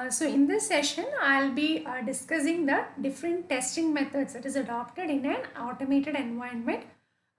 So in this session, I'll be discussing the different testing methods that is adopted in an automated environment.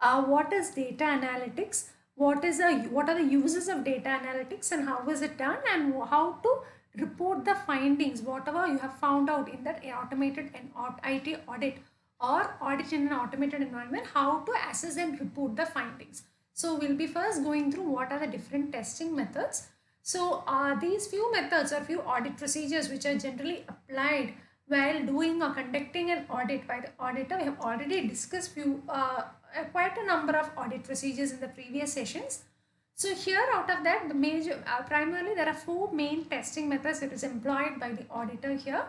What is data analytics? What are the uses of data analytics and how is it done, and how to report the findings, whatever you have found out in that automated and IT audit or audit in an automated environment, how to assess and report the findings. So we'll be first going through what are the different testing methods. So these few methods or few audit procedures which are generally applied while doing or conducting an audit by the auditor. We have already discussed quite a number of audit procedures in the previous sessions. So here out of that, the major primarily there are four main testing methods that is employed by the auditor here.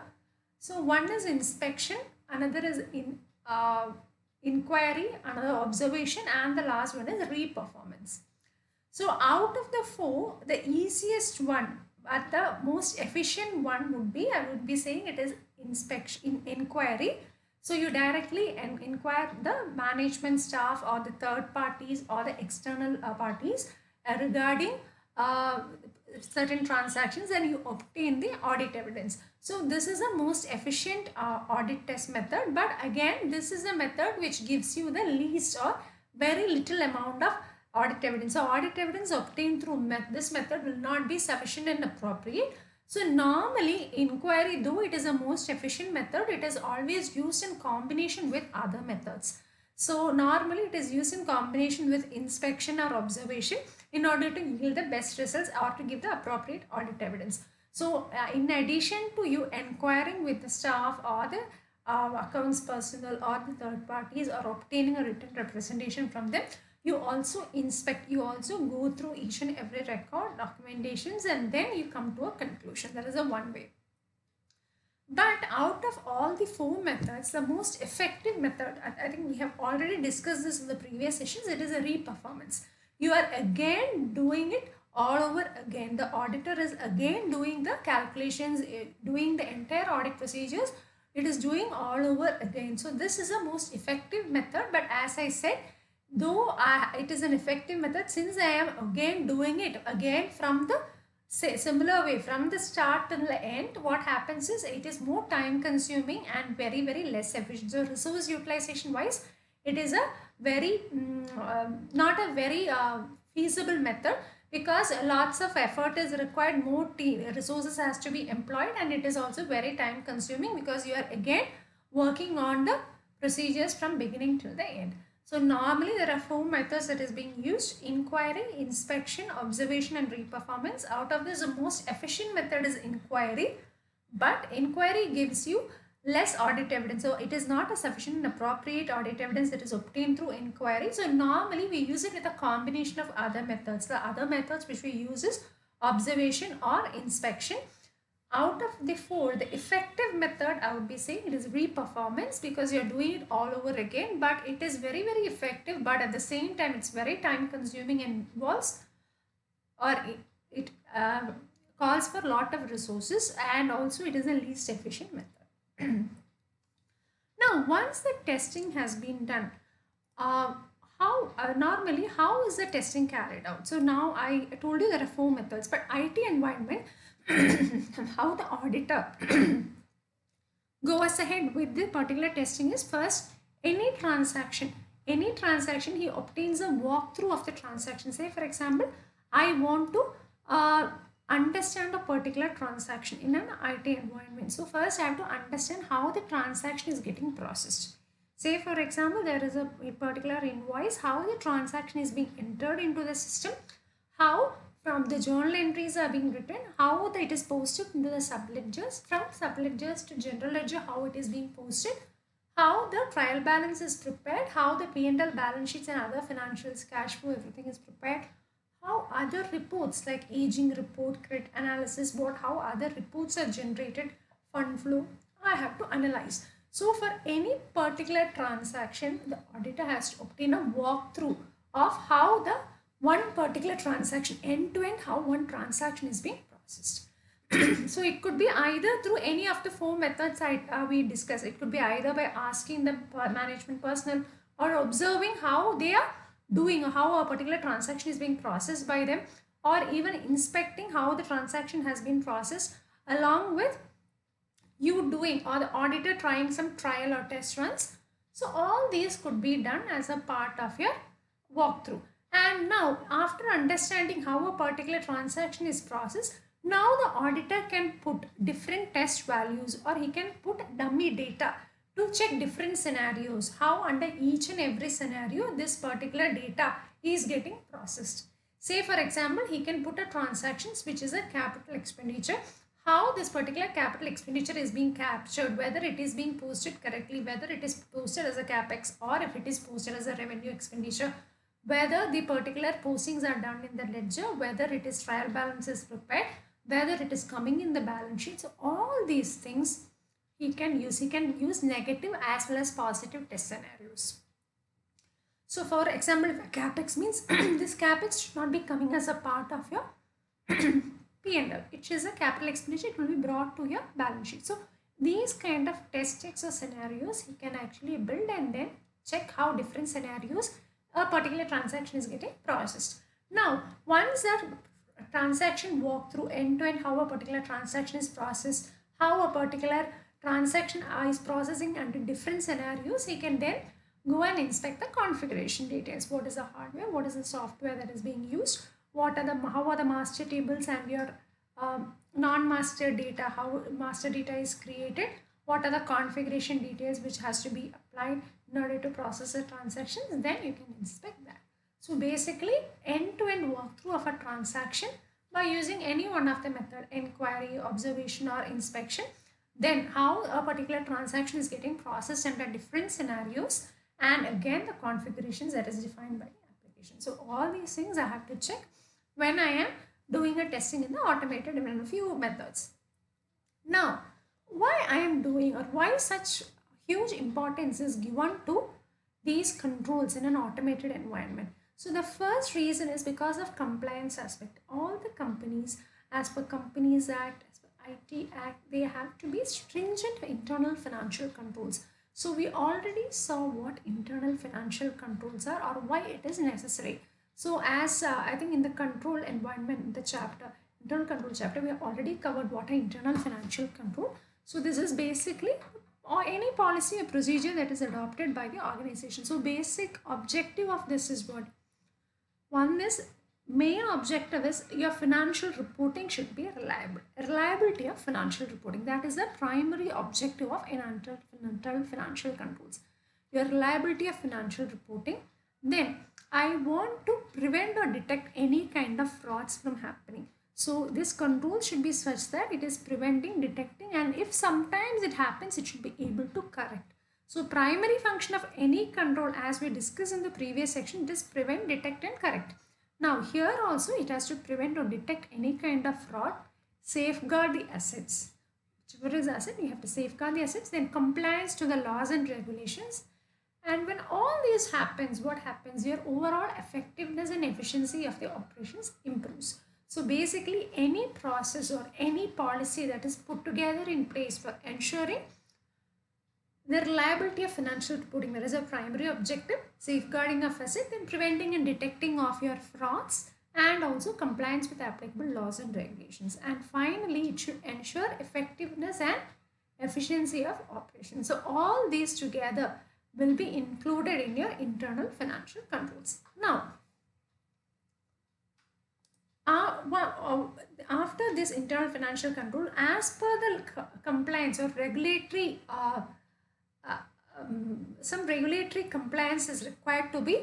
So one is inspection, another is inquiry, another observation, and the last one is reperformance. So out of the four, the easiest one but the most efficient one would be, I would be saying it is inspection, inquiry. So you directly inquire the management staff or the third parties or the external parties regarding certain transactions, and you obtain the audit evidence. So this is the most efficient audit test method, but again this is a method which gives you the least or very little amount of audit evidence. So audit evidence obtained through this method will not be sufficient and appropriate. So normally inquiry, though it is a most efficient method, it is always used in combination with other methods. So normally it is used in combination with inspection or observation in order to yield the best results or to give the appropriate audit evidence. So in addition to you inquiring with the staff or the accounts personnel or the third parties or obtaining a written representation from them, you also inspect, you also go through each and every record, documentations, and then you come to a conclusion. That is a one way. But out of all the four methods, the most effective method, I think we have already discussed this in the previous sessions, it is a reperformance. You are again doing it all over again. The auditor is again doing the calculations, doing the entire audit procedures. It is doing all over again. So this is a most effective method, but as I said, though it is an effective method, since I am again doing it again from the similar way from the start till the end, what happens is it is more time consuming and very less efficient. So resource utilization wise, it is a very not a very feasible method, because lots of effort is required, more resources has to be employed, and it is also very time consuming because you are again working on the procedures from beginning till the end. So normally there are four methods that is being used: inquiry, inspection, observation, and reperformance. Out of this, the most efficient method is inquiry, but inquiry gives you less audit evidence. So it is not a sufficient and appropriate audit evidence that is obtained through inquiry. So normally we use it with a combination of other methods. The other methods which we use is observation or inspection. Out of the four, the effective method, I would be saying it is reperformance, because you're doing it all over again, but it is very effective, but at the same time it's very time consuming and involves, or it calls for a lot of resources, and also it is the least efficient method. Now once the testing has been done, normally how is the testing carried out? So now I told you there are four methods, but IT environment, how the auditor goes ahead with the particular testing is, first any transaction he obtains a walkthrough of the transaction. Say for example, I want to understand a particular transaction in an IT environment. So first I have to understand how the transaction is getting processed. Say for example, there is a particular invoice, how the transaction is being entered into the system, how from the journal entries are being written, how it is posted into the subledgers, from subledgers to general ledger, how it is being posted, how the trial balance is prepared, how the P&L balance sheets and other financials, cash flow, everything is prepared, how other reports like aging report, credit analysis, how other reports are generated, fund flow, I have to analyze. So for any particular transaction, the auditor has to obtain a walkthrough of how the one particular transaction, end to end, how one transaction is being processed. So it could be either through any of the four methods we discussed. It could be either by asking the management personnel, or observing how they are doing, how a particular transaction is being processed by them, or even inspecting how the transaction has been processed, along with you doing or the auditor trying some trial or test runs. So all these could be done as a part of your walkthrough. And now after understanding how a particular transaction is processed, now the auditor can put different test values or he can put dummy data to check different scenarios, how under each and every scenario this particular data is getting processed. Say for example, he can put a transactions which is a capital expenditure, how this particular capital expenditure is being captured, whether it is being posted correctly, whether it is posted as a capex or if it is posted as a revenue expenditure, whether the particular postings are done in the ledger, whether it is trial balance is prepared, whether it is coming in the balance sheet. So all these things he can use negative as well as positive test scenarios. So for example, if a capex means this capex should not be coming as a part of your P&L. It is a capital expenditure, it will be brought to your balance sheet. So these kind of test checks or scenarios he can actually build and then check how different scenarios a particular transaction is getting processed. Now, once that transaction walk through end to end, how a particular transaction is processed, how a particular transaction is processing under different scenarios, he can then go and inspect the configuration details. What is the hardware, what is the software that is being used, how are the master tables and your non-master data, how master data is created, what are the configuration details which has to be applied in order to process the transactions, then you can inspect that. So basically end-to-end walkthrough of a transaction by using any one of the method, inquiry, observation or inspection, then how a particular transaction is getting processed under different scenarios, and again the configurations that is defined by the application. So all these things I have to check when I am doing a testing in the automated in a few methods. Now, why I am doing or why such huge importance is given to these controls in an automated environment? So the first reason is because of compliance aspect. All the companies, as per Companies Act, as per IT Act, they have to be stringent internal financial controls. So we already saw what internal financial controls are or why it is necessary. So as I think in the control environment, the chapter, internal control chapter, we have already covered what are internal financial control. So this is basically or any policy or procedure that is adopted by the organization. So basic objective of this is what? One is main objective is your financial reporting should be reliable. Reliability of financial reporting, that is the primary objective of internal financial controls. Your reliability of financial reporting. Then I want to prevent or detect any kind of frauds from happening. So this control should be such that it is preventing, detecting, and if sometimes it happens, it should be able to correct. So primary function of any control, as we discussed in the previous section, it is prevent, detect and correct. Now here also it has to prevent or detect any kind of fraud, safeguard the assets. Whichever is asset, you have to safeguard the assets, then compliance to the laws and regulations. And when all this happens, what happens? Your overall effectiveness and efficiency of the operations improves. So basically any process or any policy that is put together in place for ensuring the reliability of financial reporting, there is a primary objective, safeguarding of assets and preventing and detecting of your frauds, and also compliance with applicable laws and regulations. And finally, it should ensure effectiveness and efficiency of operations. So all these together will be included in your internal financial controls. Now, after this internal financial control, as per the compliance or regulatory some regulatory compliance is required to be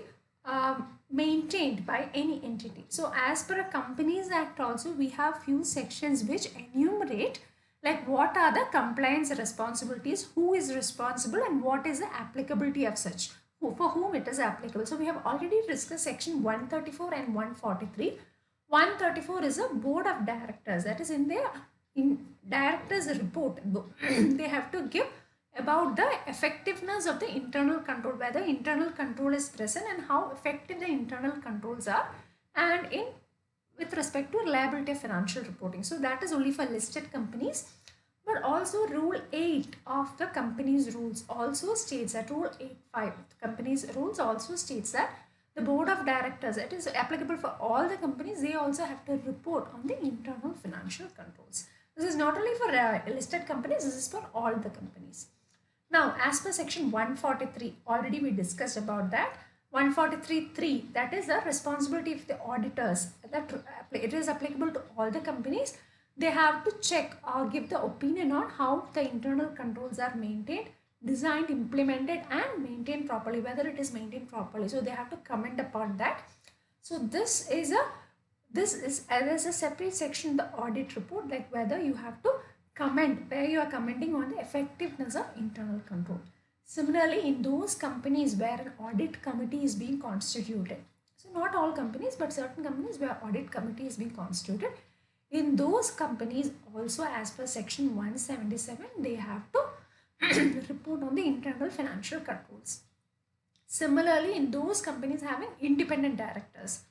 maintained by any entity. So as per a Companies Act also, we have few sections which enumerate like what are the compliance responsibilities, who is responsible and what is the applicability of such, for whom it is applicable. So we have already discussed section 134 and 143. 134 is a board of directors, that is in their directors report. They have to give about the effectiveness of the internal control, whether internal control is present and how effective the internal controls are, and in with respect to reliability of financial reporting. So that is only for listed companies, but also rule 8 of the company's rules also states that, rule 8.5 company's rules also states that the board of directors, it is applicable for all the companies, they also have to report on the internal financial controls. This is not only for listed companies, this is for all the companies. Now, as per section 143, already we discussed about that. 143.3, that is the responsibility of the auditors. That it is applicable to all the companies. They have to check or give the opinion on how the internal controls are maintained, designed, implemented, and maintained properly, whether it is maintained properly. So they have to comment upon that. So this is as a separate section in the audit report, like whether you have to comment, where you are commenting on the effectiveness of internal control. Similarly, in those companies where an audit committee is being constituted, so not all companies, but certain companies where audit committee is being constituted, in those companies also, as per section 177, they have to report on the internal financial controls. Similarly, in those companies having independent directors,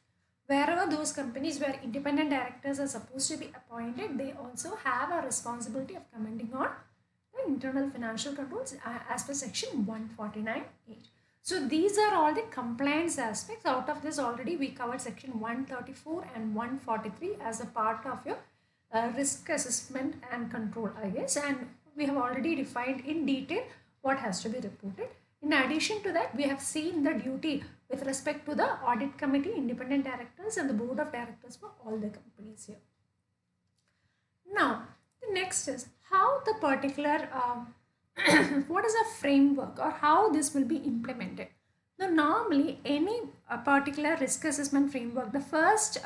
wherever those companies where independent directors are supposed to be appointed, they also have a responsibility of commenting on the internal financial controls as per section 149A. So these are all the compliance aspects. Out of this, already we covered section 134 and 143 as a part of your risk assessment and control, I guess, and we have already defined in detail what has to be reported. In addition to that, we have seen the duty with respect to the audit committee, independent directors, and the board of directors for all the companies here. Now, the next is how the particular, what is a framework or how this will be implemented. Now, normally any particular risk assessment framework, the first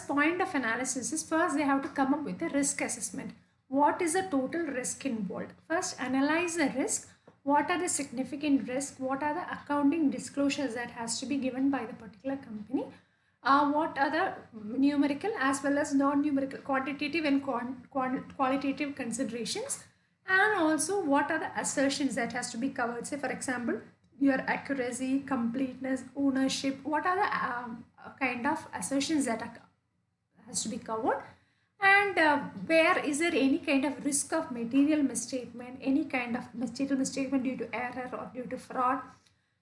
point of analysis is first they have to come up with a risk assessment. What is the total risk involved? First, analyze the risk. What are the significant risks? What are the accounting disclosures that has to be given by the particular company? What are the numerical as well as non-numerical, quantitative and qualitative considerations? And also, what are the assertions that has to be covered? Say, for example, your accuracy, completeness, ownership. What are the kind of assertions that has to be covered? And where is there any kind of risk of material misstatement, any kind of material misstatement due to error or due to fraud,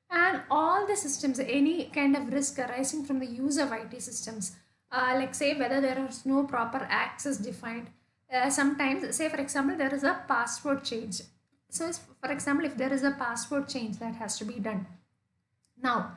and all the systems, any kind of risk arising from the use of IT systems, like say whether there is no proper access defined. Sometimes, say for example, there is a password change. So for example, if there is a password change that has to be done. Now,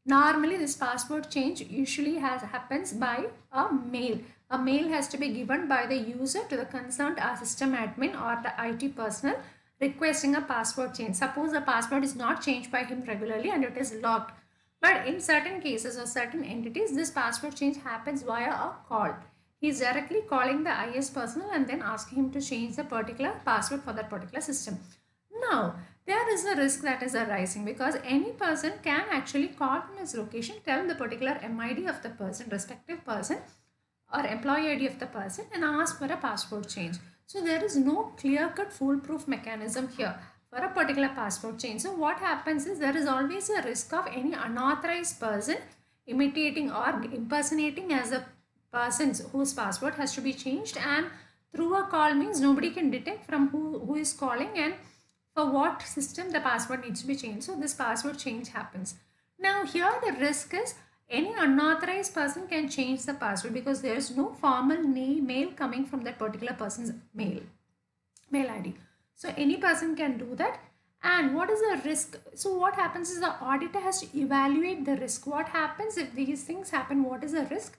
normally this password change usually happens by a mail. A mail has to be given by the user to the concerned system admin or the IT personnel requesting a password change. Suppose the password is not changed by him regularly and it is locked. But in certain cases or certain entities, this password change happens via a call. He is directly calling the IS personnel and then asking him to change the particular password for that particular system. Now, there is a risk that is arising because any person can actually call from his location, tell the particular MID of the person, respective person, or employee ID of the person and ask for a password change. So there is no clear-cut foolproof mechanism here for a particular password change. So what happens is there is always a risk of any unauthorized person imitating or impersonating as a person whose password has to be changed, and through a call means nobody can detect from who is calling and for what system the password needs to be changed. So this password change happens. Now here the risk is any unauthorized person can change the password because there is no formal mail coming from that particular person's mail ID. So any person can do that. And what is the risk? So what happens is the auditor has to evaluate the risk. What happens if these things happen? What is the risk?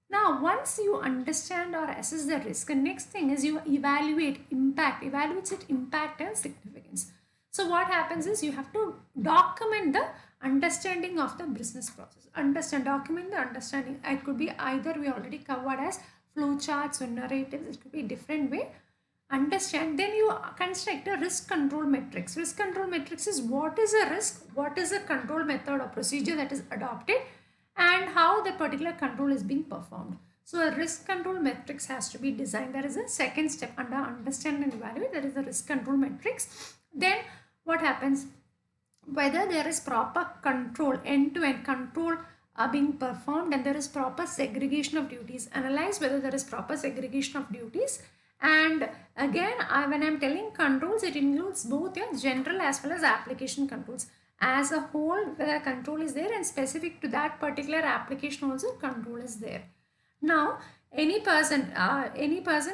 Now, once you understand or assess the risk, the next thing is you evaluate impact, evaluates its impact and significance. So what happens is you have to document the understanding of the business process. Document the understanding. It could be either we already covered as flowcharts or narratives. It could be a different way. Understand. Then you construct a risk control matrix. Risk control matrix is what is a risk, what is a control method or procedure that is adopted, and how the particular control is being performed. So a risk control matrix has to be designed. There is a second step under understand and evaluate. There is a risk control matrix. Then what happens? Whether there is proper control, end-to-end control being performed, and there is proper segregation of duties. Analyze whether there is proper segregation of duties. And again, when I'm telling controls, it includes both your general as well as application controls. As a whole, whether control is there, and specific to that particular application also control is there. Now, any person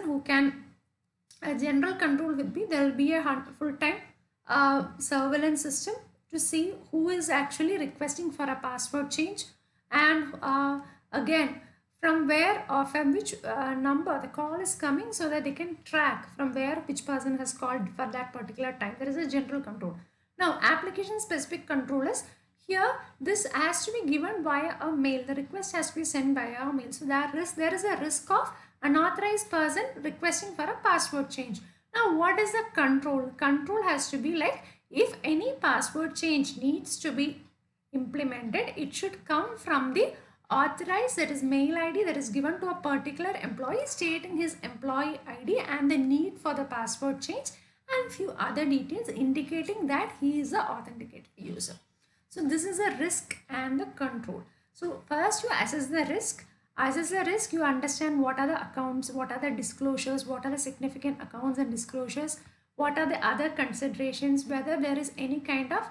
who can, a general control will be, there will be a full-time surveillance system to see who is actually requesting for a password change, and again, from where or from which number the call is coming, so that they can track from where which person has called for that particular time. There is a general control. Now, application specific control is here, this has to be given via a mail. The request has to be sent via a mail. So there is a risk of unauthorized person requesting for a password change. Now, what is the control? Control has to be like, if any password change needs to be implemented, it should come from the authorized, that is mail ID, that is given to a particular employee, stating his employee ID and the need for the password change, and few other details indicating that he is the authenticated user. So this is a risk and the control. So first you assess the risk. Assess the risk, you understand what are the accounts, what are the disclosures, what are the significant accounts and disclosures, what are the other considerations, whether there is any kind of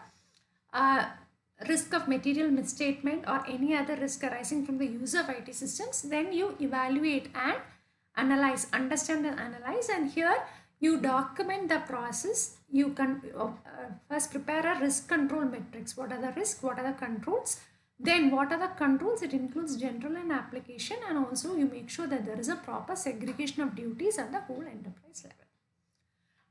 risk of material misstatement or any other risk arising from the use of IT systems. Then you evaluate and analyze, understand and analyze, and here you document the process. You can first prepare a risk control matrix. What are the risks, what are the controls, then what are the controls? It includes general and application, and also you make sure that there is a proper segregation of duties at the whole enterprise level.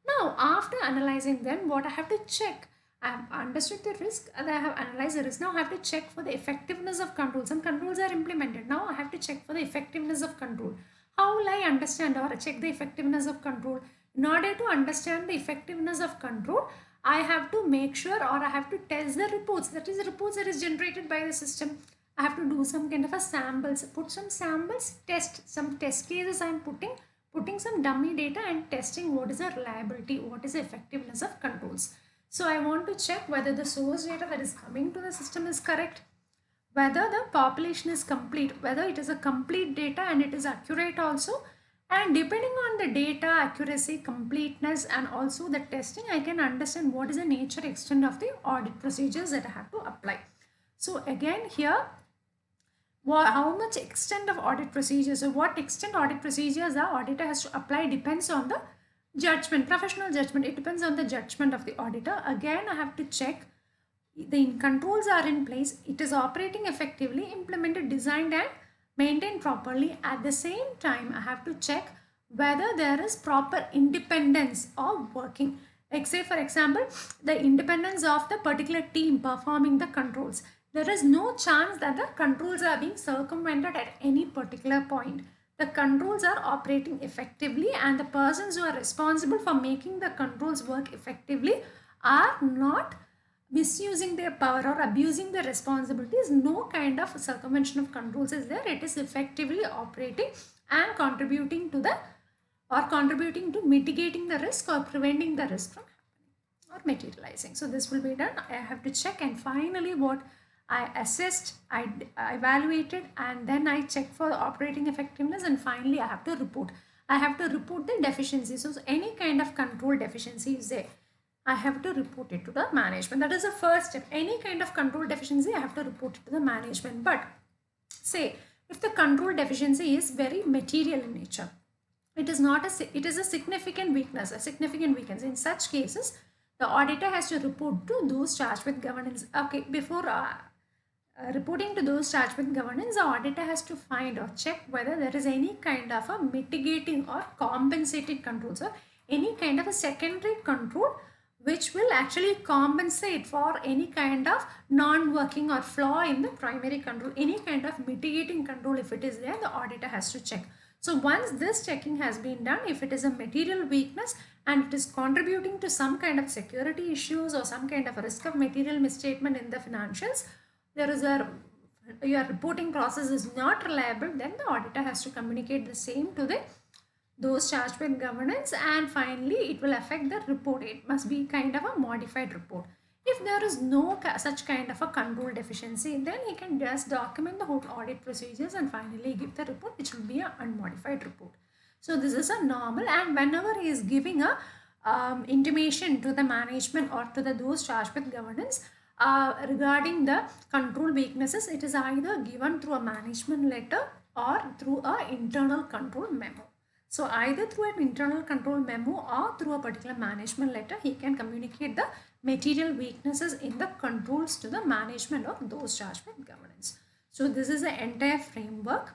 Now, after analyzing them, what I have to check? I have understood the risk and I have analyzed the risk. Now I have to check for the effectiveness of control. Some controls are implemented. Now I have to check for the effectiveness of control. How will I understand or check the effectiveness of control? In order to understand the effectiveness of control, I have to make sure, or I have to test the reports. That is the reports that is generated by the system. I have to do some kind of a samples, put some samples, test some test cases. I am putting some dummy data and testing what is the reliability, what is the effectiveness of controls. So I want to check whether the source data that is coming to the system is correct, whether the population is complete, whether it is a complete data and it is accurate also. And depending on the data accuracy, completeness, and also the testing, I can understand what is the nature extent of the audit procedures that I have to apply. So again here, how much extent of audit procedures, so what extent audit procedures the auditor has to apply depends on the judgment, professional judgment. It depends on the judgment of the auditor. Again, I have to check the controls are in place, it is operating effectively, implemented, designed and maintained properly. At the same time, I have to check whether there is proper independence of working. Like say for example, the independence of the particular team performing the controls. There is no chance that the controls are being circumvented at any particular point. The controls are operating effectively, and the persons who are responsible for making the controls work effectively are not misusing their power or abusing their responsibilities. No kind of circumvention of controls is there. It is effectively operating and contributing to mitigating the risk or preventing the risk from happening or materializing. So this will be done. I have to check, and finally what I assessed, I evaluated, and then I check for the operating effectiveness, and finally I have to report. I have to report the deficiency. So any kind of control deficiency is there, I have to report it to the management. That is the first step. Any kind of control deficiency, I have to report it to the management. But say if the control deficiency is very material in nature, it is a significant weakness, In such cases, the auditor has to report to those charged with governance. Okay, before reporting to those charged with governance, the auditor has to find or check whether there is any kind of a mitigating or compensating controls, or any kind of a secondary control which will actually compensate for any kind of non-working or flaw in the primary control. Any kind of mitigating control, if it is there, the auditor has to check. So once this checking has been done, if it is a material weakness and it is contributing to some kind of security issues or some kind of risk of material misstatement in the financials, your reporting process is not reliable, then the auditor has to communicate the same to those charged with governance, and finally it will affect the report. It must be kind of a modified report. If there is no such kind of a control deficiency, then he can just document the whole audit procedures and finally give the report, which will be an unmodified report. So this is a normal, and whenever he is giving a intimation to the management or to those charged with governance regarding the control weaknesses, it is either given through a management letter or through a internal control memo. So either through an internal control memo or through a particular management letter, he can communicate the material weaknesses in the controls to the management of those judgment governance. So this is the entire framework.